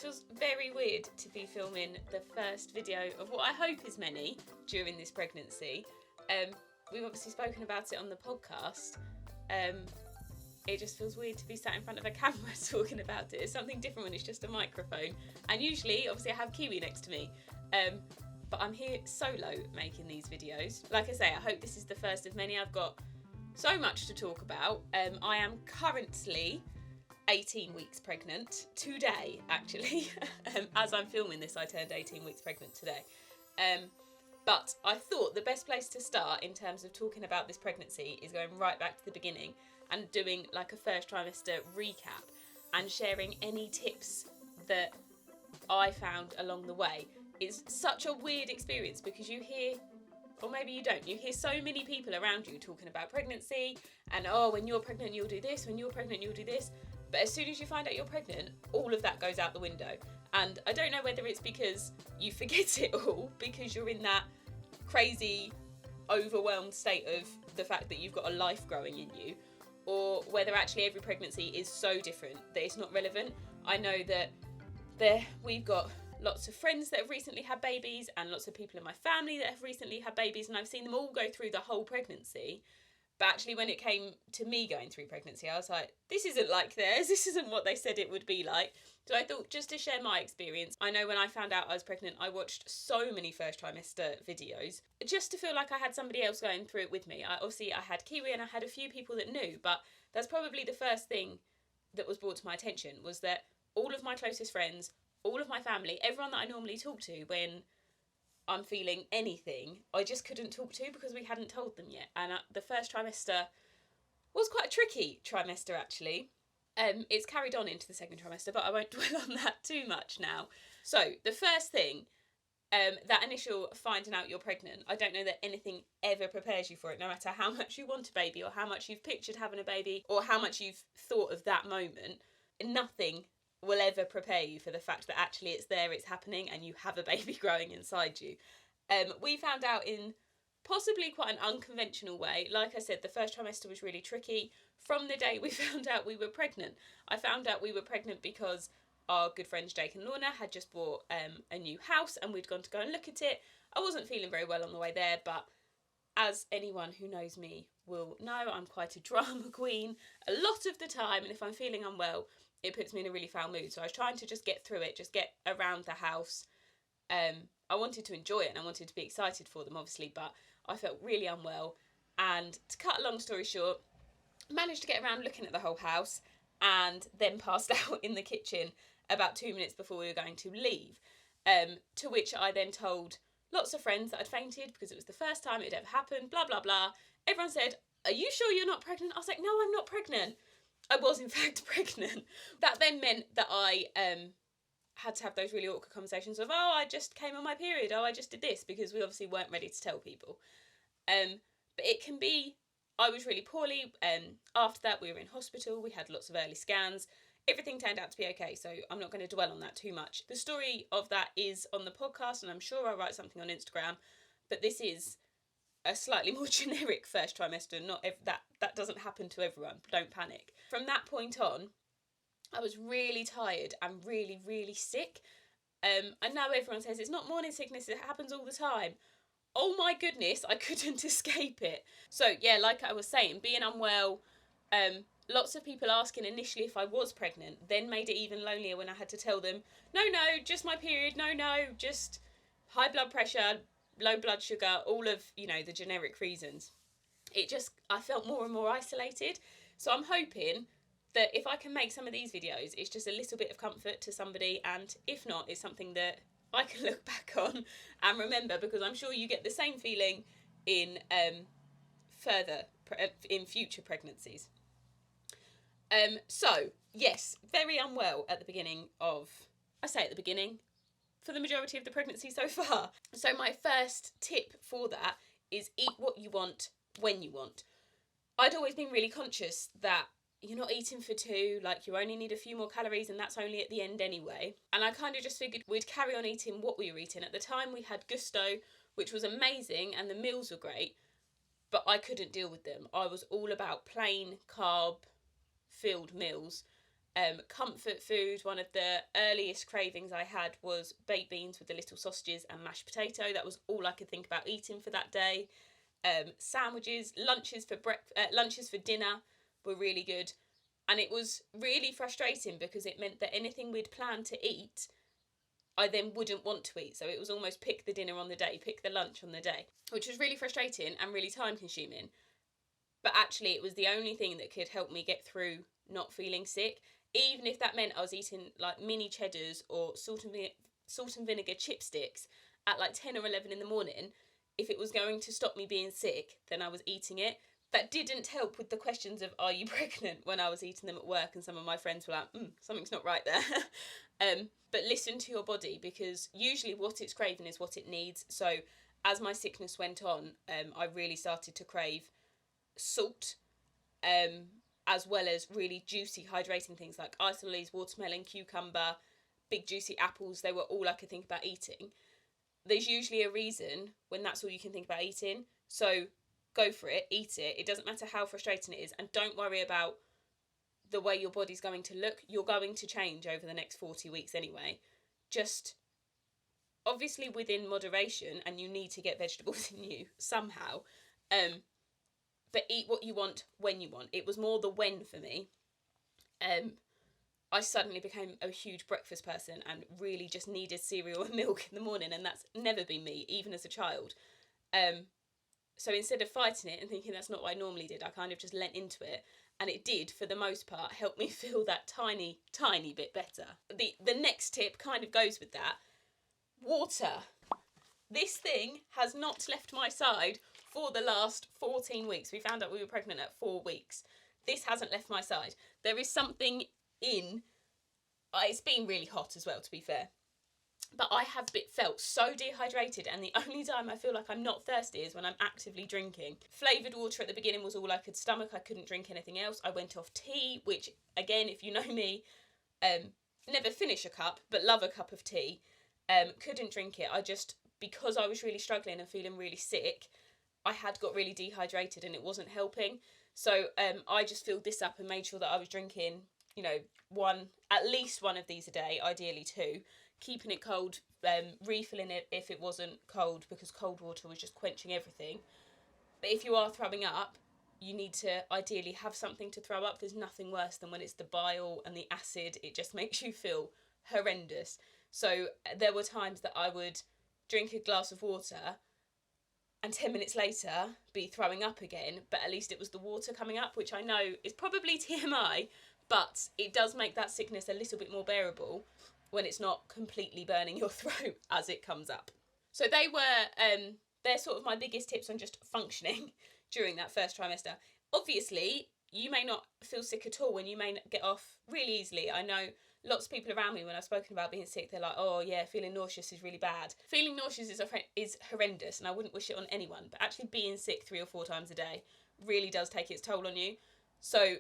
feels very weird to be filming the first video of what I hope is many during this pregnancy. We've obviously spoken about it on the podcast. It just feels weird to be sat in front of a camera talking about it. It's something different when it's just a microphone. And usually, obviously, I have Kiwi next to me. But I'm here solo making these videos. Like I say, I hope this is the first of many. I've got so much to talk about. I am currently 18 weeks pregnant. Today, actually. As I'm filming this, I turned 18 weeks pregnant today. But I thought the best place to start in terms of talking about this pregnancy is going right back to the beginning and doing like a first trimester recap and sharing any tips that I found along the way. It's such a weird experience because you hear, or maybe you don't, you hear so many people around you talking about pregnancy and, oh, when you're pregnant you'll do this, when you're pregnant you'll do this. But as soon as you find out you're pregnant, all of that goes out the window. And I don't know whether it's because you forget it all because you're in that crazy, overwhelmed state of the fact that you've got a life growing in you, or whether actually every pregnancy is so different that it's not relevant. I know that we've got lots of friends that have recently had babies and lots of people in my family that have recently had babies, and I've seen them all go through the whole pregnancy. But actually when it came to me going through pregnancy, I was like, this isn't like theirs, this isn't what they said it would be like. So I thought just to share my experience. I know when I found out I was pregnant, I watched so many first trimester videos just to feel like I had somebody else going through it with me. I had Kiwi and I had a few people that knew, but that's probably the first thing that was brought to my attention was that all of my closest friends, all of my family, everyone that I normally talk to when I'm feeling anything, I just couldn't talk to because we hadn't told them yet. And the first trimester was quite a tricky trimester, actually. It's carried on into the second trimester, but I won't dwell on that too much now. So the first thing, that initial finding out you're pregnant, I don't know that anything ever prepares you for it, no matter how much you want a baby or how much you've pictured having a baby or how much you've thought of that moment. Nothing will ever prepare you for the fact that actually it's there, it's happening, and you have a baby growing inside you. We found out in possibly quite an unconventional way. Like I said, the first trimester was really tricky. From the day we found out we were pregnant, I found out we were pregnant because our good friends Jake and Lorna had just bought a new house and we'd gone to go and look at it. I wasn't feeling very well on the way there, but as anyone who knows me will know, I'm quite a drama queen a lot of the time, and if I'm feeling unwell, it puts me in a really foul mood. So I was trying to just get through it, just get around the house. I wanted to enjoy it and I wanted to be excited for them, obviously, but I felt really unwell. And to cut a long story short, managed to get around looking at the whole house and then passed out in the kitchen about 2 minutes before we were going to leave. To which I then told lots of friends that I'd fainted because it was the first time it had ever happened, blah, blah, blah. Everyone said, "Are you sure you're not pregnant?" I was like, "No, I'm not pregnant." I was in fact pregnant. That then meant that I had to have those really awkward conversations of, "Oh, I just came on my period. Oh, I just did this," because we obviously weren't ready to tell people. But it can be, I was really poorly. After that, we were in hospital. We had lots of early scans. Everything turned out to be okay, so I'm not going to dwell on that too much. The story of that is on the podcast, and I'm sure I'll write something on Instagram, but this is a slightly more generic first trimester. That doesn't happen to everyone. Don't panic. From that point on, I was really tired and really, really sick. I know everyone says it's not morning sickness, it happens all the time. Oh my goodness, I couldn't escape it. So yeah, like I was saying, being unwell, lots of people asking initially if I was pregnant, then made it even lonelier when I had to tell them, no, just my period, no, just high blood pressure, low blood sugar, all of, the generic reasons. I felt more and more isolated. So I'm hoping that if I can make some of these videos, it's just a little bit of comfort to somebody, and if not, it's something that I can look back on and remember, because I'm sure you get the same feeling in future pregnancies. So yes, very unwell at the beginning for the majority of the pregnancy so far. So my first tip for that is eat what you want when you want. I'd always been really conscious that you're not eating for two, like you only need a few more calories and that's only at the end anyway. And I kind of just figured we'd carry on eating what we were eating. At the time we had Gusto, which was amazing, and the meals were great, but I couldn't deal with them. I was all about plain carb filled meals. Comfort food, one of the earliest cravings I had was baked beans with the little sausages and mashed potato. That was all I could think about eating for that day. Sandwiches, lunches for dinner were really good. And it was really frustrating because it meant that anything we'd planned to eat, I then wouldn't want to eat. So it was almost pick the dinner on the day, pick the lunch on the day, which was really frustrating and really time consuming. But actually it was the only thing that could help me get through not feeling sick. Even if that meant I was eating like mini cheddars or salt and vinegar chipsticks at like 10 or 11 in the morning, if it was going to stop me being sick, then I was eating it. That didn't help with the questions of, are you pregnant, when I was eating them at work and some of my friends were like, something's not right there. But listen to your body, because usually what it's craving is what it needs. So as my sickness went on, I really started to crave salt, as well as really juicy hydrating things like ice lollies, watermelon, cucumber, big juicy apples. They were all I could think about eating. There's usually a reason when that's all you can think about eating. So go for it, eat it. It doesn't matter how frustrating it is. And don't worry about the way your body's going to look. You're going to change over the next 40 weeks anyway. Just obviously within moderation, and you need to get vegetables in you somehow. But eat what you want when you want. It was more the when for me. I suddenly became a huge breakfast person and really just needed cereal and milk in the morning, and that's never been me, even as a child. So instead of fighting it and thinking that's not what I normally did, I kind of just lent into it, and it did, for the most part, help me feel that tiny, tiny bit better. The next tip kind of goes with that. Water. This thing has not left my side for the last 14 weeks. We found out we were pregnant at 4 weeks. This hasn't left my side. There is something in... it's been really hot as well, to be fair. But I have felt so dehydrated, and the only time I feel like I'm not thirsty is when I'm actively drinking. Flavoured water at the beginning was all I could stomach. I couldn't drink anything else. I went off tea, which, again, if you know me, never finish a cup, but love a cup of tea. Couldn't drink it. Because I was really struggling and feeling really sick, I had got really dehydrated and it wasn't helping. So I just filled this up and made sure that I was drinking, at least one of these a day, ideally 2. Keeping it cold, refilling it if it wasn't cold, because cold water was just quenching everything. But if you are throwing up, you need to ideally have something to throw up. There's nothing worse than when it's the bile and the acid. It just makes you feel horrendous. So there were times that I would drink a glass of water and 10 minutes later be throwing up again, but at least it was the water coming up, which I know is probably TMI, but it does make that sickness a little bit more bearable when it's not completely burning your throat as it comes up. So they're sort of my biggest tips on just functioning during that first trimester. Obviously, you may not feel sick at all, and you may get off really easily. I know lots of people around me, when I've spoken about being sick, they're like, oh yeah, feeling nauseous is really bad. Feeling nauseous is horrendous, and I wouldn't wish it on anyone, but actually being sick 3 or 4 times a day really does take its toll on you. So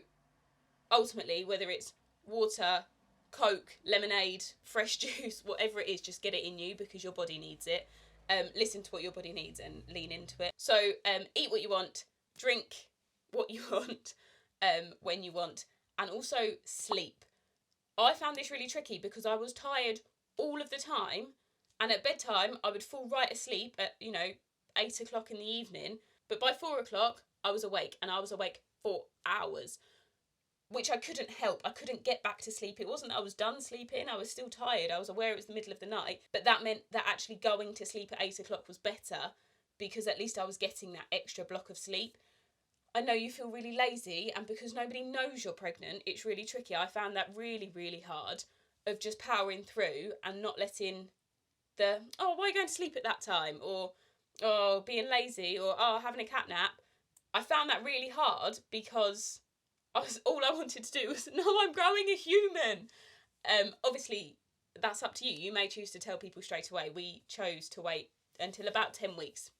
ultimately, whether it's water, Coke, lemonade, fresh juice, whatever it is, just get it in you because your body needs it. Listen to what your body needs and lean into it. So eat what you want, drink what you want, when you want, and also sleep. I found this really tricky because I was tired all of the time, and at bedtime I would fall right asleep at 8 o'clock in the evening, but by 4 o'clock I was awake, and I was awake for hours, which I couldn't help. I couldn't get back to sleep. It wasn't that I was done sleeping, I was still tired. I was aware it was the middle of the night, but that meant that actually going to sleep at 8 o'clock was better, because at least I was getting that extra block of sleep. I know you feel really lazy, and because nobody knows you're pregnant, it's really tricky. I found that really, really hard, of just powering through and not letting why are you going to sleep at that time? Or, being lazy, or, having a cat nap. I found that really hard because all I wanted to do was, no, I'm growing a human. Obviously, that's up to you. You may choose to tell people straight away. We chose to wait until about 10 weeks.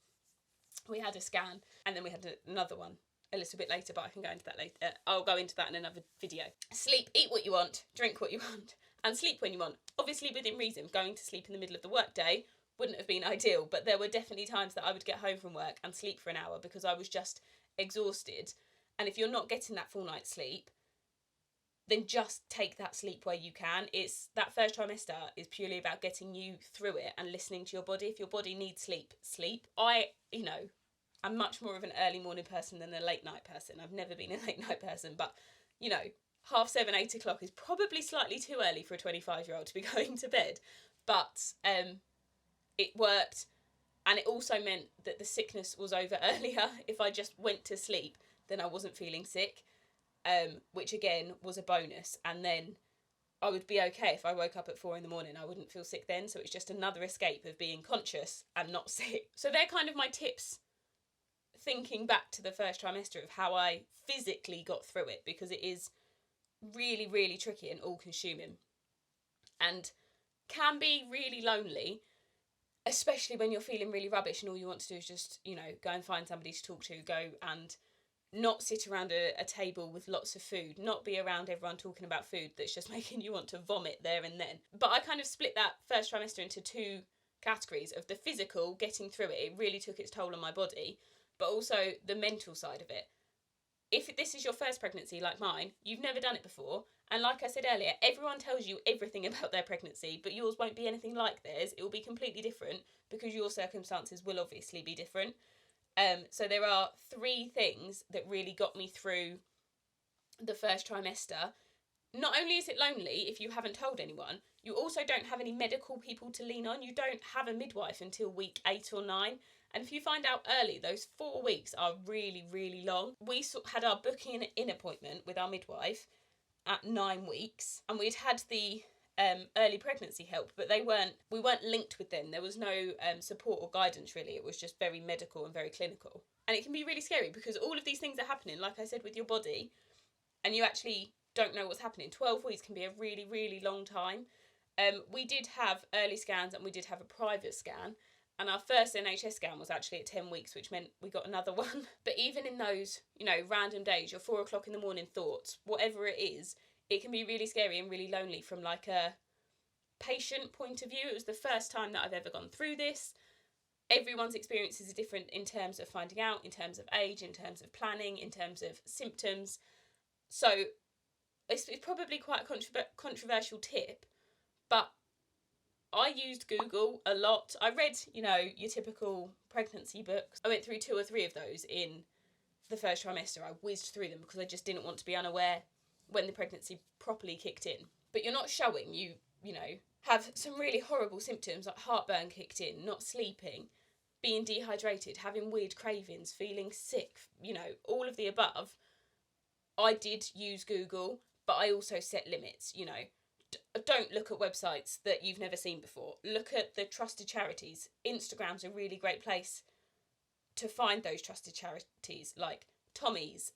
We had a scan, and then we had another one a little bit later, but I can go into that later. I'll go into that in another video. Sleep, eat what you want, drink what you want, and sleep when you want. Obviously within reason. Going to sleep in the middle of the workday wouldn't have been ideal, but there were definitely times that I would get home from work and sleep for an hour because I was just exhausted. And if you're not getting that full night's sleep, then just take that sleep where you can. It's that first trimester is purely about getting you through it and listening to your body. If your body needs sleep, sleep. I'm much more of an early morning person than a late night person. I've never been a late night person, but 7:30, 8 o'clock is probably slightly too early for a 25-year-old to be going to bed. But it worked, and it also meant that the sickness was over earlier. If I just went to sleep, then I wasn't feeling sick, which again was a bonus. And then I would be okay if I woke up at 4 a.m. I wouldn't feel sick then. So it's just another escape of being conscious and not sick. So they're kind of my tips, thinking back to the first trimester, of how I physically got through it, because it is really, really tricky and all-consuming, and can be really lonely, especially when you're feeling really rubbish and all you want to do is just, go and find somebody to talk to, go and not sit around a table with lots of food, not be around everyone talking about food that's just making you want to vomit there and then. But I kind of split that first trimester into two categories of the physical, getting through it. It really took its toll on my body, but also the mental side of it. If this is your first pregnancy like mine, you've never done it before, and like I said earlier, everyone tells you everything about their pregnancy, but yours won't be anything like theirs. It will be completely different because your circumstances will obviously be different. So there are 3 things that really got me through the first trimester. Not only is it lonely if you haven't told anyone, you also don't have any medical people to lean on. You don't have a midwife until week 8 or 9. And if you find out early, those 4 weeks are really, really long. We had our booking in appointment with our midwife at 9 weeks, and we'd had the early pregnancy help, but we weren't linked with them. There was no support or guidance really. It was just very medical and very clinical. And it can be really scary because all of these things are happening, like I said, with your body, and you actually don't know what's happening. 12 weeks can be a really, really long time. We did have early scans and we did have a private scan. And our first NHS scan was actually at 10 weeks, which meant we got another one. But even in those, random days, your 4 o'clock in the morning thoughts, whatever it is, it can be really scary and really lonely from like a patient point of view. It was the first time that I've ever gone through this. Everyone's experiences are different in terms of finding out, in terms of age, in terms of planning, in terms of symptoms. So it's probably quite a controversial tip, but I used Google a lot. I read, your typical pregnancy books. I went through 2 or 3 of those in the first trimester. I whizzed through them because I just didn't want to be unaware when the pregnancy properly kicked in. But you're not showing. You have some really horrible symptoms like heartburn kicked in, not sleeping, being dehydrated, having weird cravings, feeling sick, all of the above. I did use Google, but I also set limits, Don't look at websites that you've never seen before. Look at the trusted charities. Instagram's a really great place to find those trusted charities, like Tommy's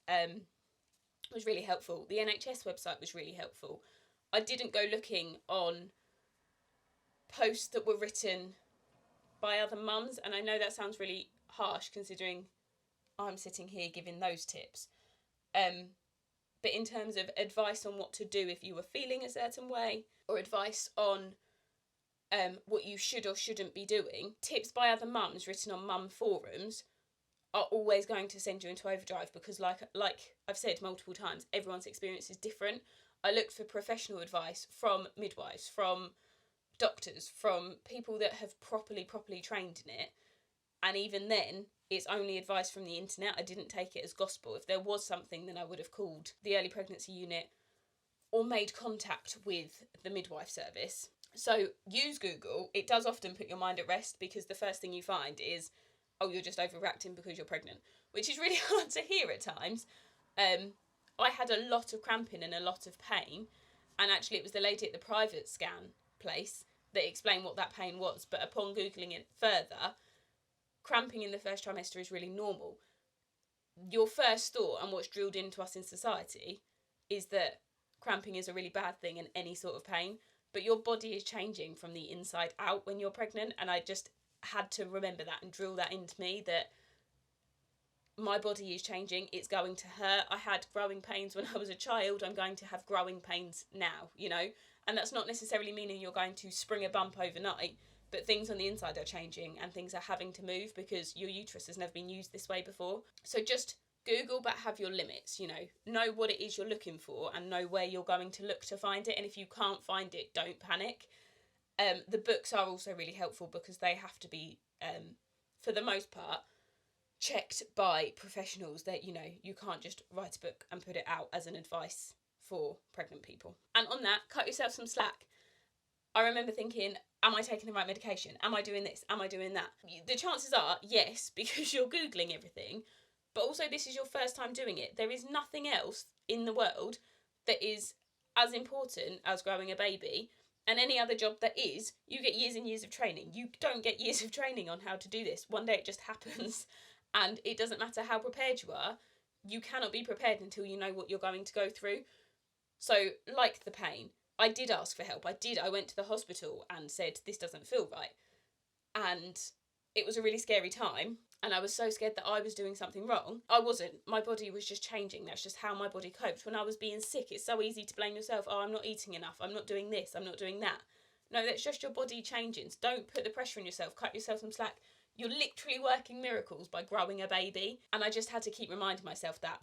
was really helpful. The NHS website was really helpful. I didn't go looking on posts that were written by other mums, and I know that sounds really harsh considering I'm sitting here giving those tips. But in terms of advice on what to do if you were feeling a certain way, or advice on what you should or shouldn't be doing, tips by other mums written on mum forums are always going to send you into overdrive because like I've said multiple times, everyone's experience is different. I looked for professional advice from midwives, from doctors, from people that have properly trained in it. And even then, it's only advice from the internet. I didn't take it as gospel. If there was something, then I would have called the early pregnancy unit or made contact with the midwife service. So use Google. It does often put your mind at rest because the first thing you find is, oh, you're just overreacting because you're pregnant, which is really hard to hear at times. I had a lot of cramping and a lot of pain, and actually it was the lady at the private scan place that explained what that pain was. But upon Googling it further, cramping in the first trimester is really normal. Your first thought, and what's drilled into us in society, is that cramping is a really bad thing and any sort of pain, but your body is changing from the inside out when you're pregnant, and I just had to remember that and drill that into me, that my body is changing, it's going to hurt. I had growing pains when I was a child, I'm going to have growing pains now, and that's not necessarily meaning you're going to spring a bump overnight, but things on the inside are changing and things are having to move because your uterus has never been used this way before. So just Google, but have your limits, know what it is you're looking for and know where you're going to look to find it. And if you can't find it, don't panic. The books are also really helpful because they have to be, for the most part, checked by professionals. That you can't just write a book and put it out as an advice for pregnant people. And on that, cut yourself some slack. I remember thinking, am I taking the right medication? Am I doing this? Am I doing that? The chances are yes, because you're Googling everything, but also this is your first time doing it. There is nothing else in the world that is as important as growing a baby. And any other job that is, you get years and years of training. You don't get years of training on how to do this. One day it just happens. And it doesn't matter how prepared you are. You cannot be prepared until you know what you're going to go through. So, like the pain, I did ask for help. I went to the hospital and said, this doesn't feel right. And it was a really scary time. And I was so scared that I was doing something wrong. I wasn't. My body was just changing. That's just how my body coped. When I was being sick, it's so easy to blame yourself. Oh, I'm not eating enough. I'm not doing this. I'm not doing that. No, that's just your body changing. So don't put the pressure on yourself. Cut yourself some slack. You're literally working miracles by growing a baby. And I just had to keep reminding myself that,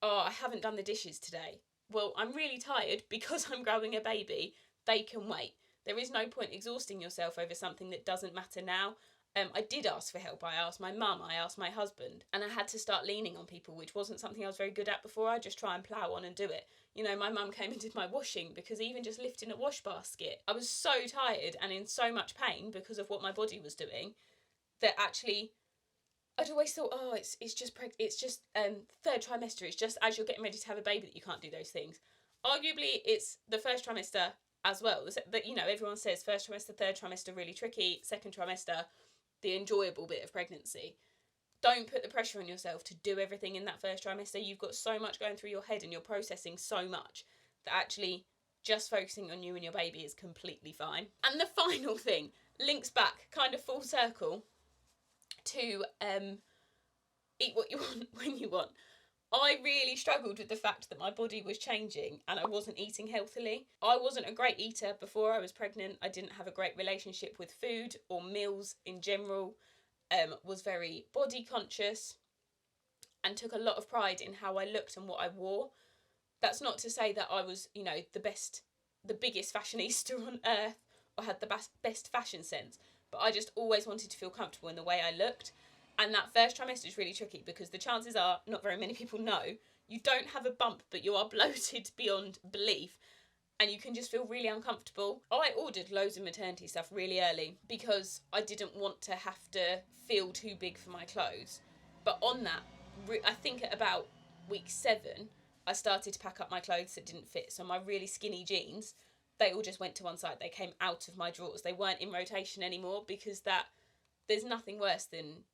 I haven't done the dishes today. Well, I'm really tired because I'm growing a baby. They can wait. There is no point exhausting yourself over something that doesn't matter now. I did ask for help. I asked my mum, I asked my husband, and I had to start leaning on people, which wasn't something I was very good at before. I just try and plough on and do it. My mum came and did my washing because even just lifting a wash basket, I was so tired and in so much pain because of what my body was doing that actually I'd always thought, it's just third trimester. It's just as you're getting ready to have a baby that you can't do those things. Arguably, it's the first trimester as well. That everyone says first trimester, third trimester really tricky. Second trimester, the enjoyable bit of pregnancy. Don't put the pressure on yourself to do everything in that first trimester. You've got so much going through your head and you're processing so much that actually just focusing on you and your baby is completely fine. And the final thing links back kind of full circle to eat what you want when you want. I really struggled with the fact that my body was changing and I wasn't eating healthily. I wasn't a great eater before I was pregnant. I didn't have a great relationship with food or meals in general. Was very body conscious and took a lot of pride in how I looked and what I wore. That's not to say that I was, the biggest fashionista on earth or had the best fashion sense, but I just always wanted to feel comfortable in the way I looked. And that first trimester is really tricky because the chances are, not very many people know, you don't have a bump, but you are bloated beyond belief and you can just feel really uncomfortable. I ordered loads of maternity stuff really early because I didn't want to have to feel too big for my clothes. But on that, I think at about week 7, I started to pack up my clothes that didn't fit. So my really skinny jeans, they all just went to one side. They came out of my drawers. They weren't in rotation anymore because there's nothing worse than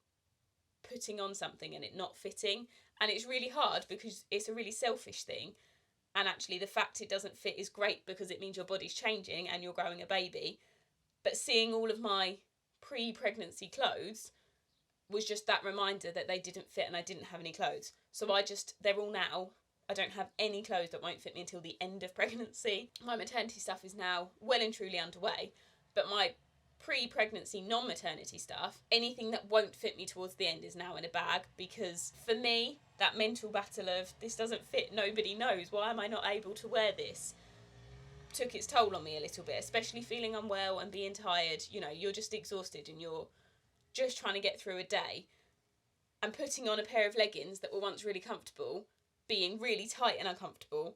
putting on something and it not fitting. And it's really hard because it's a really selfish thing. And actually the fact it doesn't fit is great because it means your body's changing and you're growing a baby. But seeing all of my pre-pregnancy clothes was just that reminder that they didn't fit and I didn't have any clothes. So they're all now. I don't have any clothes that won't fit me until the end of pregnancy. My maternity stuff is now well and truly underway, but my pre-pregnancy non-maternity stuff, anything that won't fit me towards the end is now in a bag because for me, that mental battle of this doesn't fit, nobody knows, why am I not able to wear this, took its toll on me a little bit, especially feeling unwell and being tired. You're just exhausted and you're just trying to get through a day, and putting on a pair of leggings that were once really comfortable being really tight and uncomfortable,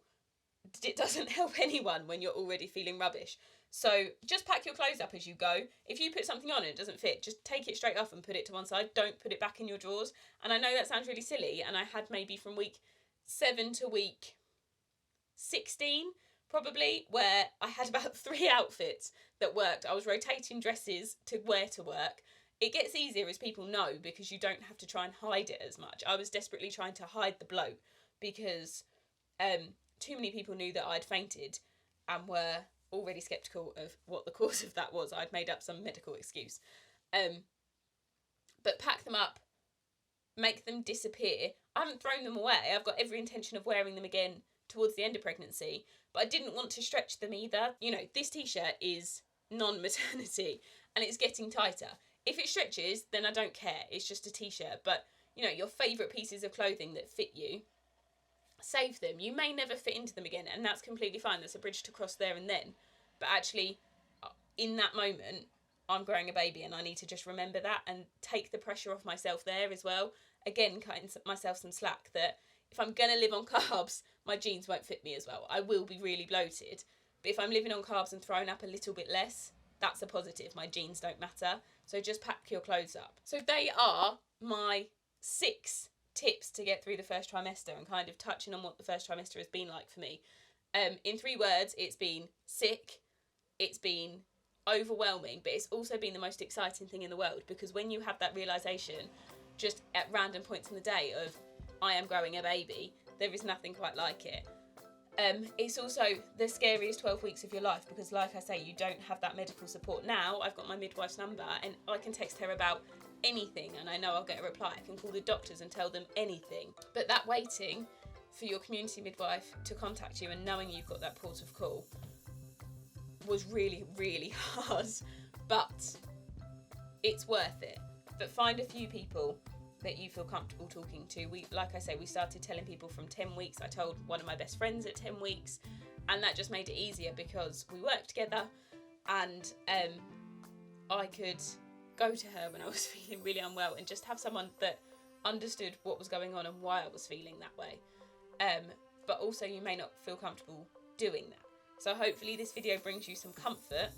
it doesn't help anyone when you're already feeling rubbish. So just pack your clothes up as you go. If you put something on and it doesn't fit, just take it straight off and put it to one side. Don't put it back in your drawers. And I know that sounds really silly, and I had maybe from week 7 to week 16 probably, where I had about 3 outfits that worked. I was rotating dresses to wear to work. It gets easier as people know because you don't have to try and hide it as much. I was desperately trying to hide the bloat because too many people knew that I'd fainted and were already sceptical of what the cause of that was. I'd made up some medical excuse. But pack them up, make them disappear. I haven't thrown them away. I've got every intention of wearing them again towards the end of pregnancy, but I didn't want to stretch them either. This t-shirt is non-maternity and it's getting tighter. If it stretches, then I don't care. It's just a t-shirt. But your favourite pieces of clothing that fit you, save them. You may never fit into them again, and that's completely fine. There's a bridge to cross there and then. But actually, in that moment, I'm growing a baby and I need to just remember that and take the pressure off myself there as well. Again, cutting myself some slack that if I'm going to live on carbs, my jeans won't fit me as well. I will be really bloated. But if I'm living on carbs and throwing up a little bit less, that's a positive. My jeans don't matter. So just pack your clothes up. So they are my 6 tips to get through the first trimester, and kind of touching on what the first trimester has been like for me. In 3 words, it's been sick, it's been overwhelming, but it's also been the most exciting thing in the world, because when you have that realisation just at random points in the day of I am growing a baby, there is nothing quite like it. It's also the scariest 12 weeks of your life, because like I say, you don't have that medical support. Now I've got my midwife's number and I can text her about anything and I know I'll get a reply. I can call the doctors and tell them anything. But that waiting for your community midwife to contact you and knowing you've got that port of call was really, really hard, but it's worth it. But find a few people that you feel comfortable talking to. Like I say, we started telling people from 10 weeks. I told one of my best friends at 10 weeks, and that just made it easier because we worked together, and I could go to her when I was feeling really unwell and just have someone that understood what was going on and why I was feeling that way. But also you may not feel comfortable doing that. So hopefully this video brings you some comfort.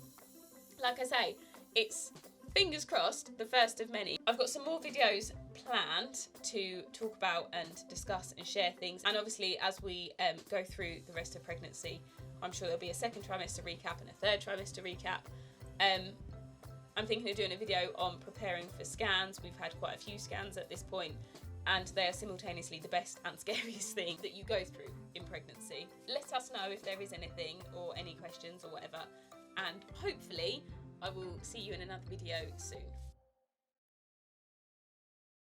Like I say, it's fingers crossed the first of many. I've got some more videos planned to talk about and discuss and share things, and obviously as we go through the rest of pregnancy, I'm sure there'll be a 2nd trimester recap and a 3rd trimester recap. I'm thinking of doing a video on preparing for scans. We've had quite a few scans at this point, and they are simultaneously the best and scariest thing that you go through in pregnancy. Let us know if there is anything or any questions or whatever, and hopefully I will see you in another video soon.